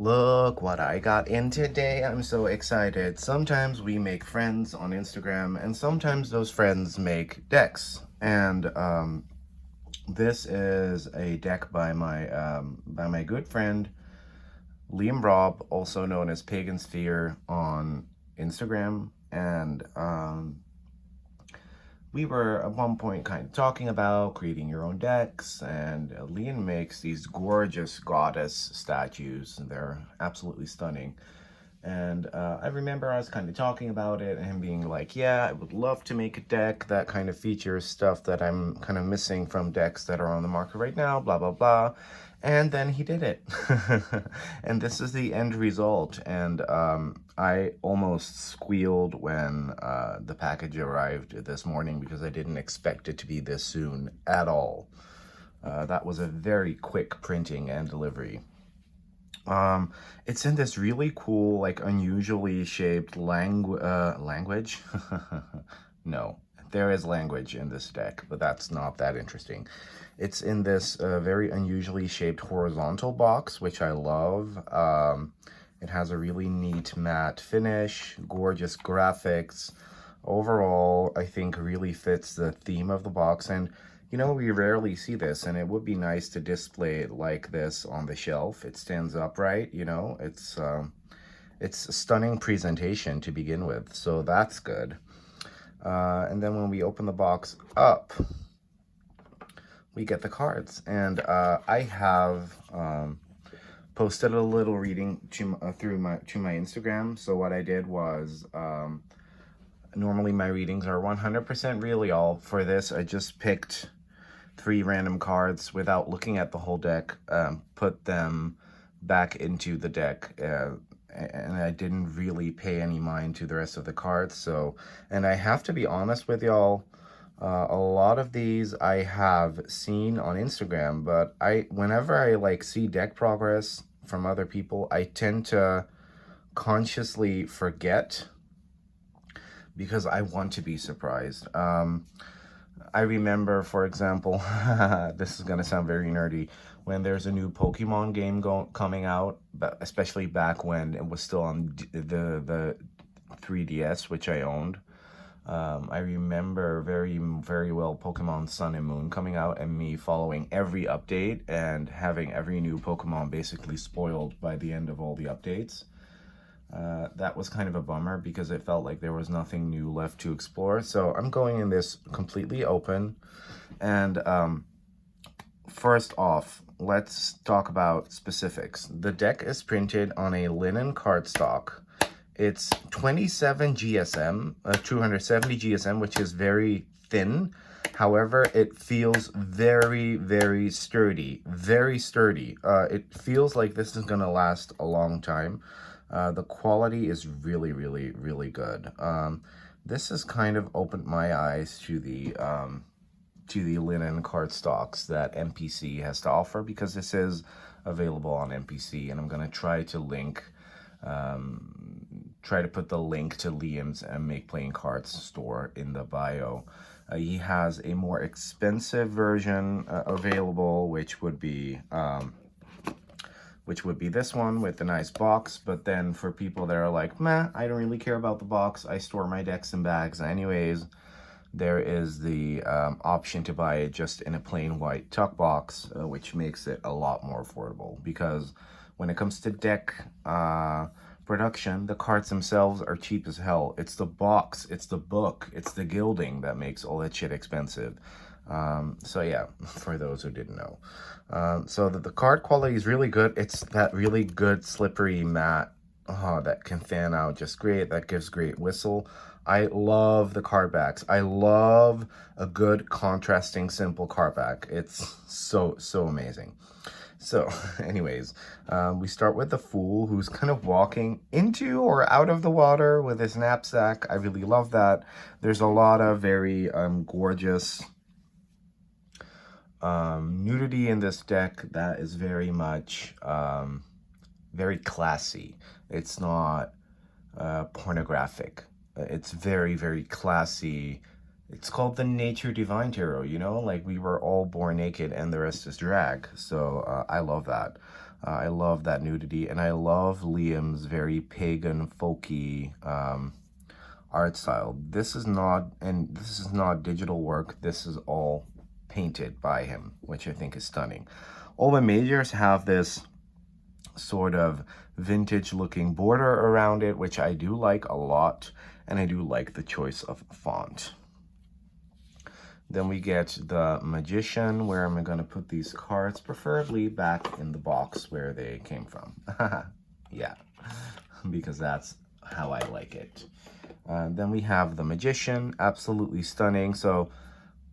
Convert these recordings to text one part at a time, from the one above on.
Look what I got in today. I'm so excited. Sometimes we make friends on Instagram, and sometimes those friends make decks. And this is a deck by my good friend Robb, also known as Pagan Sphere on Instagram. And we were at one point kind of talking about creating your own decks, and Liam makes these gorgeous goddess statues, and they're absolutely stunning. And I remember I was kind of talking about it and him being like, yeah, I would love to make a deck that kind of features stuff that I'm kind of missing from decks that are on the market right now, blah, blah, blah. And then he did it. And this is the end result. And I almost squealed when the package arrived this morning because I didn't expect it to be this soon at all. That was a very quick printing and delivery. It's in this really cool, like unusually shaped language. No, there is language in this deck, but that's not that interesting. It's in this very unusually shaped horizontal box, which I love. It has a really neat matte finish, gorgeous graphics. Overall, I think really fits the theme of the box. And you know, we rarely see this, and it would be nice to display it like this on the shelf. It stands upright, you know. It's a stunning presentation to begin with, so that's good. And then when we open the box up, we get the cards. And I have posted a little reading to my Instagram. So what I did was, normally my readings are 100% really all. For this, I just picked 3 random cards without looking at the whole deck, put them back into the deck, and I didn't really pay any mind to the rest of the cards. So, and I have to be honest with y'all, a lot of these I have seen on Instagram, but whenever I like see deck progress from other people, I tend to consciously forget because I want to be surprised. I remember, for example, this is going to sound very nerdy, when there's a new Pokemon game coming out, but especially back when it was still on the 3DS, which I owned. I remember very, very well Pokemon Sun and Moon coming out and me following every update and having every new Pokemon basically spoiled by the end of all the updates. That was kind of a bummer because it felt like there was nothing new left to explore. So I'm going in this completely open. And first off, let's talk about specifics. The deck is printed on a linen cardstock. It's 27 GSM, 270 GSM, which is very thin. However, it feels very, very sturdy. Very sturdy. It feels like this is going to last a long time. The quality is really, really, really good. This has kind of opened my eyes to the linen cardstocks that MPC has to offer, because this is available on MPC, and I'm going to try to put the link to Liam's Make Playing Cards store in the bio. He has a more expensive version available, which would be this one with the nice box. But then for people that are like, meh, I don't really care about the box, I store my decks in bags anyways, there is the option to buy it just in a plain white tuck box, which makes it a lot more affordable. Because when it comes to deck production, the cards themselves are cheap as hell. It's the box, it's the book, it's the gilding that makes all that shit expensive. So yeah, for those who didn't know. So the card quality is really good. It's that really good slippery matte that can fan out just great. That gives great whistle. I love the card backs. I love a good contrasting simple card back. It's so amazing. So anyways, we start with the Fool, who's kind of walking into or out of the water with his knapsack. I really love that. There's a lot of very gorgeous nudity in this deck that is very much very classy. It's not pornographic. It's very, very classy. It's called the Nature Divine Tarot, you know, like we were all born naked and the rest is drag. So I love that. I love that nudity, and I love Liam's very pagan, folky art style. This is not digital work. This is all painted by him, which I think is stunning. All the majors have this sort of vintage looking border around it, which I do like a lot, and I do like the choice of font. Then we get the Magician, where I'm going to put these cards, preferably back in the box where they came from. Yeah, because that's how I like it. Then we have the Magician, absolutely stunning. So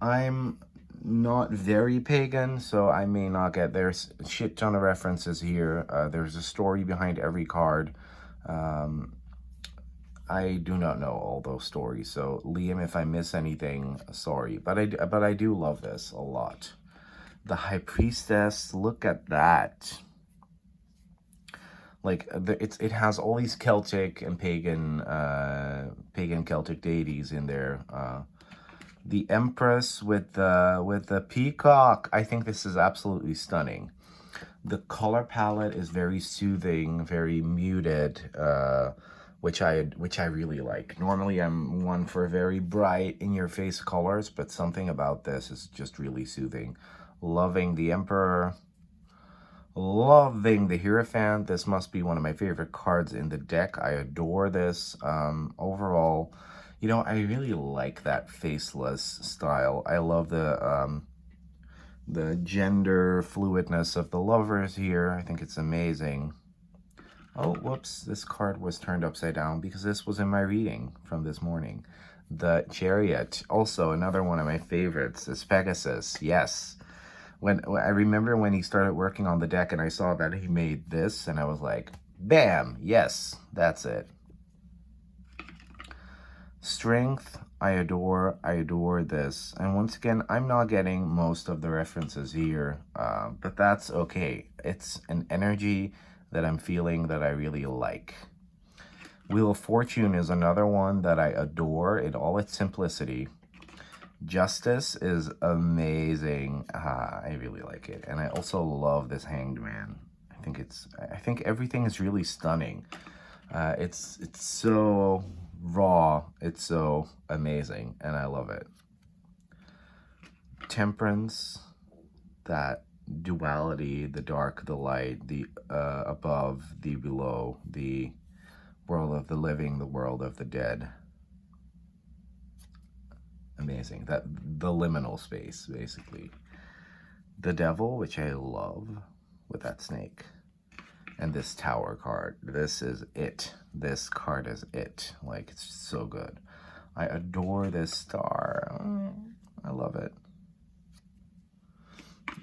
I'm not very pagan, so I may not get, there's a shit ton of references here. There's a story behind every card. I do not know all those stories, so Liam, if I miss anything, sorry. But I do love this a lot. The High Priestess, look at that. Like it has all these Celtic and pagan Celtic deities in there. The Empress with the peacock. I think this is absolutely stunning. The color palette is very soothing, very muted, which I really like. Normally I'm one for very bright, in-your-face colors, but something about this is just really soothing. Loving the Emperor. Loving the Hierophant. This must be one of my favorite cards in the deck. I adore this. Overall, you know, I really like that faceless style. I love the gender fluidness of the lovers here. I think it's amazing. Oh, whoops, this card was turned upside down because this was in my reading from this morning. The Chariot, also another one of my favorites, is Pegasus. Yes. When I remember when he started working on the deck and I saw that he made this, and I was like, bam, yes, that's it. Strength, I adore this. And once again, I'm not getting most of the references here, but that's okay. It's an energy that I'm feeling that I really like. Wheel of Fortune is another one that I adore in all its simplicity. Justice is amazing. I really like it. And I also love this Hanged Man. I think everything is really stunning. It's so raw, it's so amazing, and I love it. Temperance, that duality, the dark, the light, the above, the below, the world of the living, the world of the dead. Amazing. That the liminal space, basically. The Devil, which I love, with that snake. And this Tower card. This is it. This card is it. Like, it's so good. I adore this star. I love it.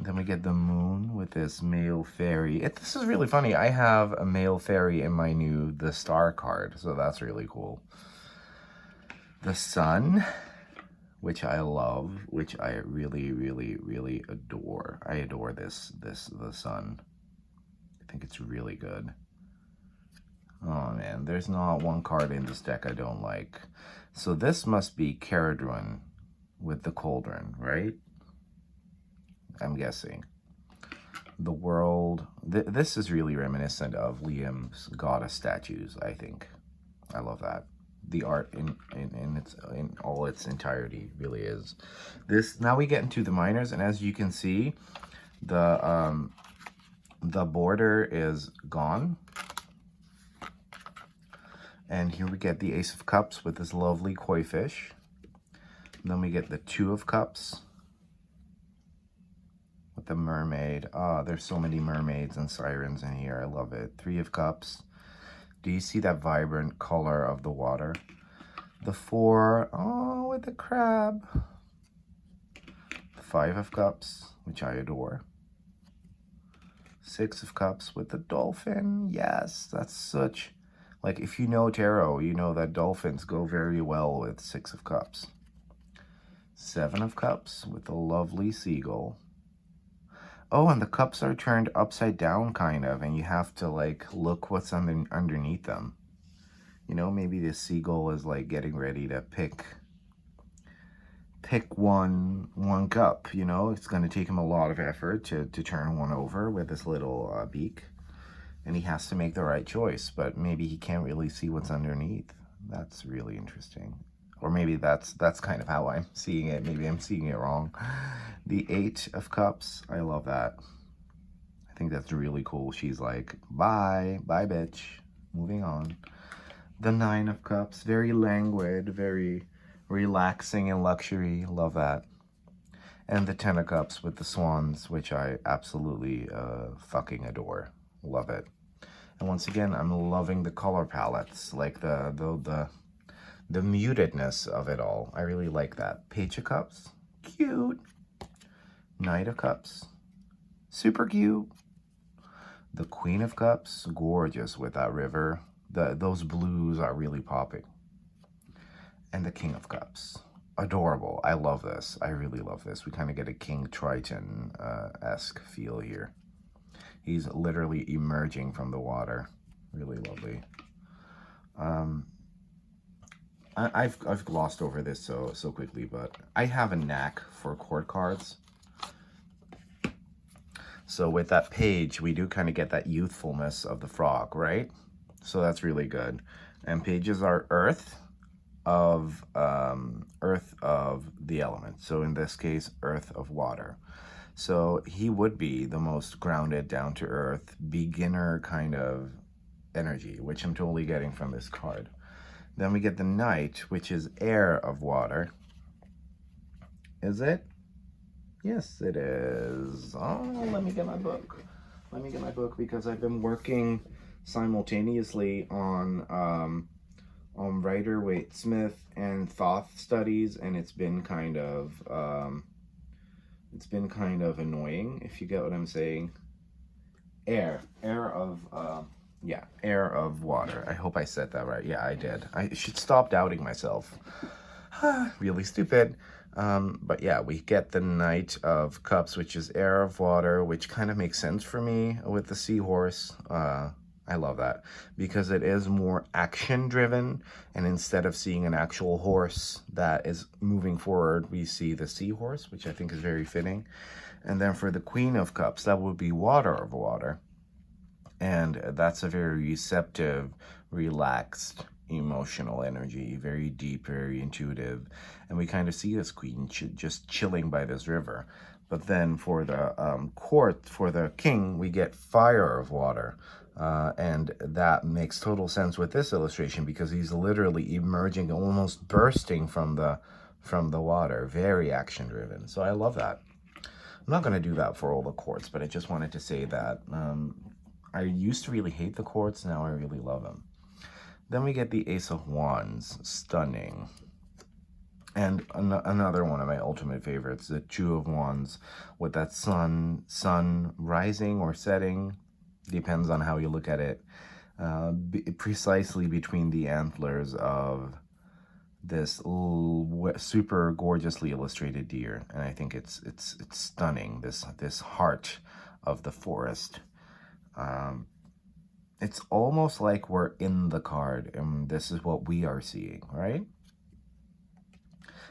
Then we get the Moon with this male fairy. This is really funny. I have a male fairy in my new The Star card, so that's really cool. The Sun, which I love, which I really, really, really adore. I adore the Sun. I think it's really good. Oh man, there's not one card in this deck I don't like. So this must be Caradron with the Cauldron, right? I'm guessing. The World. This is really reminiscent of Liam's goddess statues, I think. I love that. The art in all its entirety really is. This, now we get into the minors, and as you can see, the border is gone. And here we get the Ace of Cups with this lovely koi fish. Then we get the Two of Cups with the mermaid. Oh, there's so many mermaids and sirens in here. I love it. Three of Cups. Do you see that vibrant color of the water? The Four, oh, with the crab. The Five of Cups, which I adore. Six of Cups with the dolphin. Yes, that's such, like, if you know tarot, you know that dolphins go very well with Six of Cups. Seven of Cups with the lovely seagull. Oh, and the cups are turned upside down, kind of, and you have to, like, look what's underneath them. You know, maybe the seagull is, like, getting ready to pick one cup, you know? It's going to take him a lot of effort to turn one over with this little beak. and he has to make the right choice, but maybe he can't really see what's underneath. That's really interesting. Or maybe that's kind of how I'm seeing it. Maybe I'm seeing it wrong. The Eight of Cups, I love that. I think that's really cool. She's like, bye, bye, bitch. Moving on. The Nine of Cups, very languid, very relaxing and luxury. Love that. And the Ten of Cups with the swans, which I absolutely fucking adore. Love it. And once again, I'm loving the color palettes, like the mutedness of it all. I really like that. Page of Cups, cute. Knight of Cups, super cute. The Queen of Cups, gorgeous with that river. Those blues are really popping. And the King of Cups, adorable. I love this. I really love this. We kind of get a King Triton-esque feel here. He's literally emerging from the water. Really lovely. I've glossed over this so quickly, but I have a knack for court cards. So with that page, we do kind of get that youthfulness of the frog, right? So that's really good. And pages are earth of the element. So in this case, earth of water. So he would be the most grounded, down to earth, beginner kind of energy, which I'm totally getting from this card. Then we get the Knight, which is air of water. Is it? Yes, it is. Oh, let me get my book. Let me get my book because I've been working simultaneously on Rider-Waite-Smith and Thoth studies, and it's been kind of annoying, if you get what I'm saying. Air of water. I hope I said that right. Yeah, I did. I should stop doubting myself. Really stupid. But yeah, we get the Knight of Cups, which is air of water, which kind of makes sense for me with the seahorse. I love that because it is more action driven, and instead of seeing an actual horse that is moving forward, we see the seahorse, which I think is very fitting. And then for the Queen of Cups, that would be water of water. And that's a very receptive, relaxed, emotional energy, very deep, very intuitive. And we kind of see this queen just chilling by this river. But then for the court, for the king, we get fire of water. And that makes total sense with this illustration because he's literally emerging, almost bursting from the water. Very action driven. So I love that. I'm not going to do that for all the courts, but I just wanted to say that I used to really hate the courts. Now I really love them. Then we get the Ace of Wands. Stunning. And another one of my ultimate favorites, the Two of Wands, with that sun rising or setting, depends on how you look at it, precisely between the antlers of this super gorgeously illustrated deer. And I think it's stunning, this heart of the forest. It's almost like we're in the card, and this is what we are seeing, right?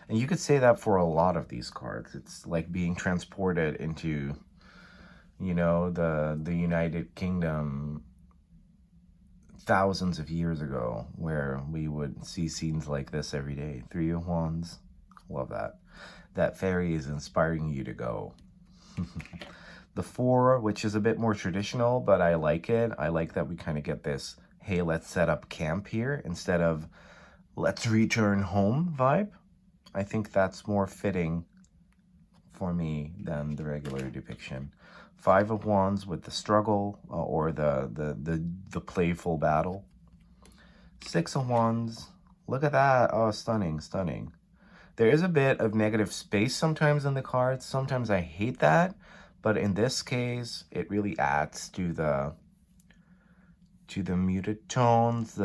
And you could say that for a lot of these cards. It's like being transported into, you know, the United Kingdom thousands of years ago, where we would see scenes like this every day. Three of Wands, love that. That fairy is inspiring you to go. The Four, which is a bit more traditional, but I like it. I like that we kind of get this, hey, let's set up camp here instead of let's return home vibe. I think that's more fitting for me than the regular depiction. Five of Wands with the struggle or the playful battle. Six of Wands. Look at that. Oh, stunning, stunning. There is a bit of negative space sometimes in the cards. Sometimes I hate that. But in this case, it really adds to the muted tones.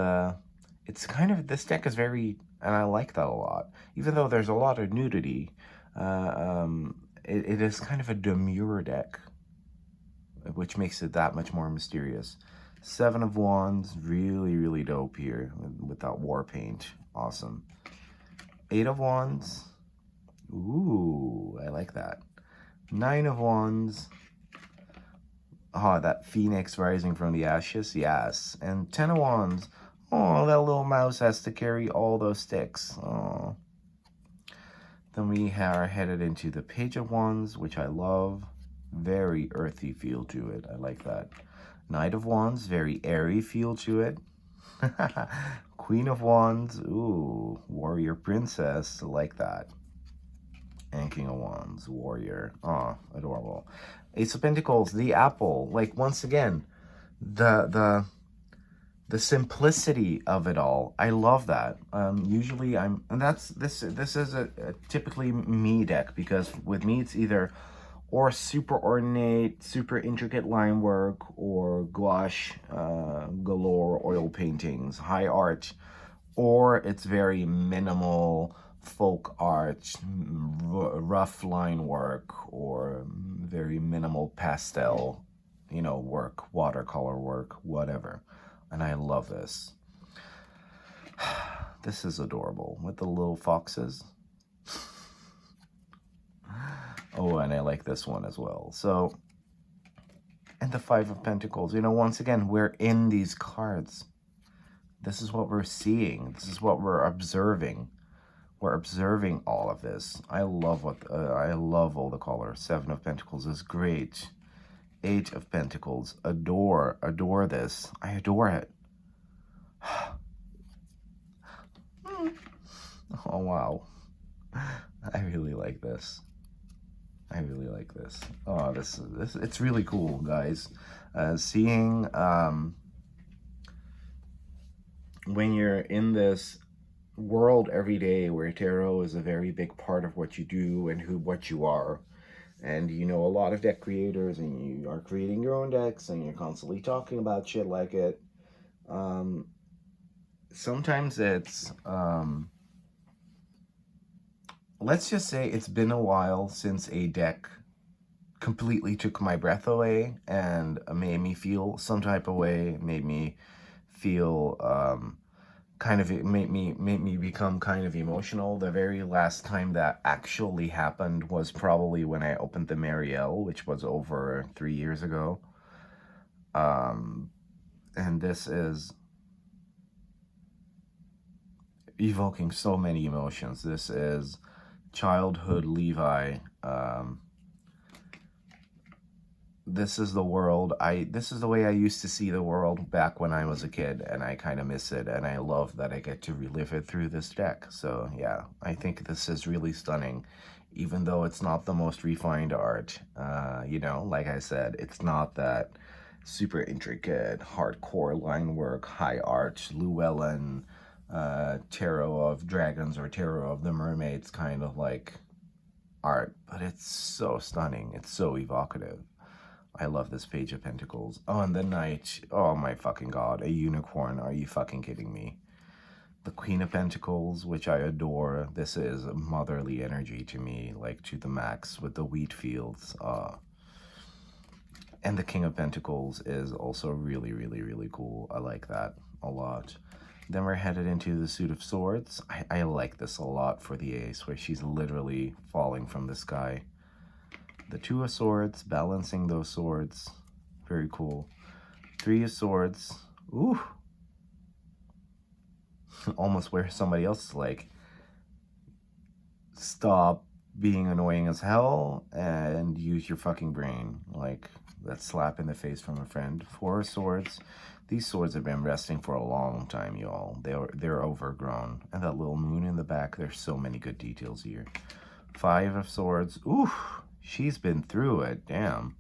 It's kind of, this deck is very, and I like that a lot. Even though there's a lot of nudity, it is kind of a demure deck, which makes it that much more mysterious. Seven of Wands, really, really dope here with that war paint. Awesome. Eight of Wands. Ooh, I like that. Nine of Wands. Oh, that phoenix rising from the ashes, yes. And 10 of wands. Oh, that little mouse has to carry all those sticks. Oh. Then we are headed into the page of wands, which I love. Very earthy feel to it. I like that. Knight of wands, very airy feel to it. Queen of wands, ooh, warrior princess, like that. And King of wands, warrior, oh, adorable. Ace of pentacles, the apple, like once again, the simplicity of it all. I love that. Usually and that's this is a typically me deck, because with me it's either or super ornate, super intricate line work, or gouache galore oil paintings, high art, or it's very minimal folk art, rough line work, or very minimal pastel, work, watercolor work, whatever. And I love this. This is adorable with the little foxes. Oh, and I like this one as well. So, and the Five of Pentacles. Once again, we're in these cards. This is what we're seeing. This is what we're observing. We're observing all of this. I love I love all the colors. Seven of Pentacles is great. Eight of Pentacles. Adore this. I adore it. Oh, wow. I really like this. I really like this. Oh, this it's really cool, guys. Seeing when you're in this world every day where tarot is a very big part of what you do and what you are. And a lot of deck creators, and you are creating your own decks, and you're constantly talking about shit like it. Sometimes it's let's just say it's been a while since a deck completely took my breath away and made me feel some type of way, made me feel made me become kind of emotional. The very last time that actually happened was probably when I opened the Marielle, which was over 3 years ago. And this is evoking so many emotions. This is childhood Levi. This is the world. This is the way I used to see the world back when I was a kid, and I kind of miss it, and I love that I get to relive it through this deck. So yeah, I think this is really stunning, even though it's not the most refined art. Like I said, it's not that super intricate, hardcore line work, high art, Llewellyn, Tarot of Dragons or Tarot of the Mermaids kind of like art, but it's so stunning. It's so evocative. I love this Page of Pentacles. Oh, and the Knight. Oh my fucking god. A unicorn. Are you fucking kidding me? The Queen of Pentacles, which I adore. This is motherly energy to me, like to the max with the wheat fields. And the King of Pentacles is also really, really, really cool. I like that a lot. Then we're headed into the Suit of Swords. I like this a lot for the ace, where she's literally falling from the sky. The Two of Swords, balancing those swords. Very cool. Three of Swords. Ooh. Almost where somebody else is like, stop being annoying as hell and use your fucking brain. Like, that slap in the face from a friend. Four of Swords. These swords have been resting for a long time, y'all. They're overgrown. And that little moon in the back, there's so many good details here. Five of Swords. Ooh. She's been through it, damn.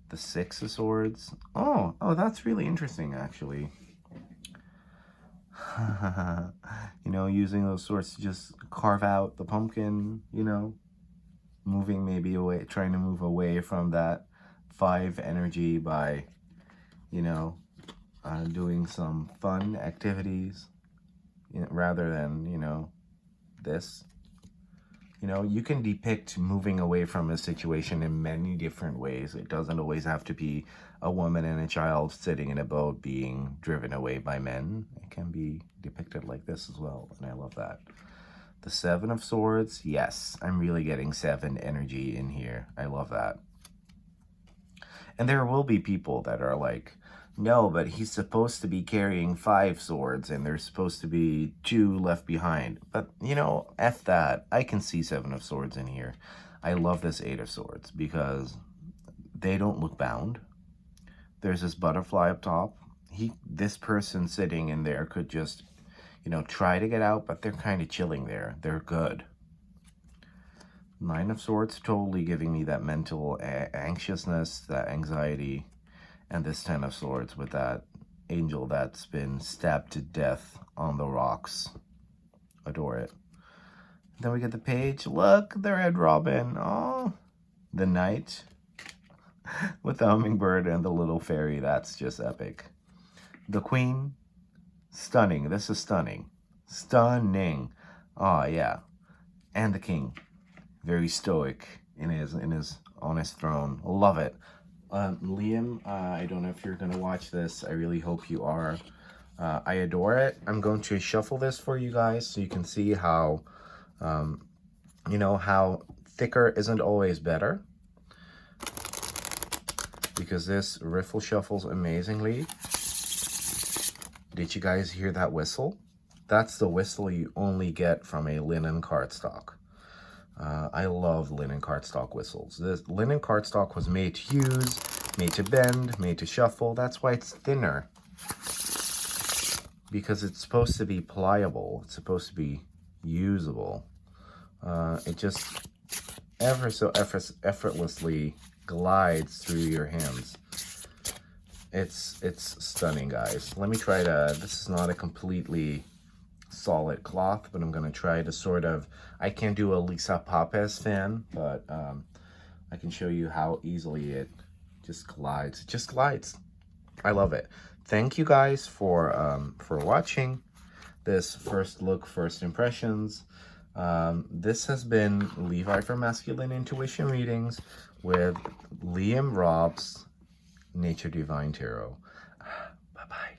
The Six of Swords. Oh, that's really interesting, actually. Using those swords to just carve out the pumpkin, moving maybe away, trying to move away from that 5 energy by, doing some fun activities, rather than, this. You can depict moving away from a situation in many different ways. It doesn't always have to be a woman and a child sitting in a boat being driven away by men. It can be depicted like this as well, and I love that. The Seven of Swords, yes, I'm really getting 7 energy in here. I love that. And there will be people that are like, no, but he's supposed to be carrying 5 swords and there's supposed to be 2 left behind. But, you know, F that. I can see 7 of swords in here. I love this 8 of swords because they don't look bound. There's this butterfly up top. This person sitting in there could just, you know, try to get out, but they're kind of chilling there. They're good. 9 of swords, totally giving me that mental anxiousness, that anxiety. And this 10 of swords with that angel that's been stabbed to death on the rocks. Adore it. Then we get the page. Look, the Red Robin. Oh, the knight with the hummingbird and the little fairy. That's just epic. The queen. Stunning. This is stunning. Stunning. Oh, yeah. And the king. Very stoic on his throne. Love it. Liam, I don't know if you're going to watch this. I really hope you are. I adore it. I'm going to shuffle this for you guys so you can see how, you know, how thicker isn't always better. Because this riffle shuffles amazingly. Did you guys hear that whistle? That's the whistle you only get from a linen cardstock. I love linen cardstock whistles. This linen cardstock was made to use, made to bend, made to shuffle. That's why it's thinner. Because it's supposed to be pliable. It's supposed to be usable. It just ever so effortlessly glides through your hands. It's stunning, guys. Let me try to, this is not a completely solid cloth, but I'm going to try to sort of, I can't do a Lisa Papez fan, but I can show you how easily it just glides. It just glides. I love it. Thank you guys for watching this first look, first impressions. This has been Levi from Masculine Intuition Readings with Liam Robb's Nature Divine Tarot. Bye-bye.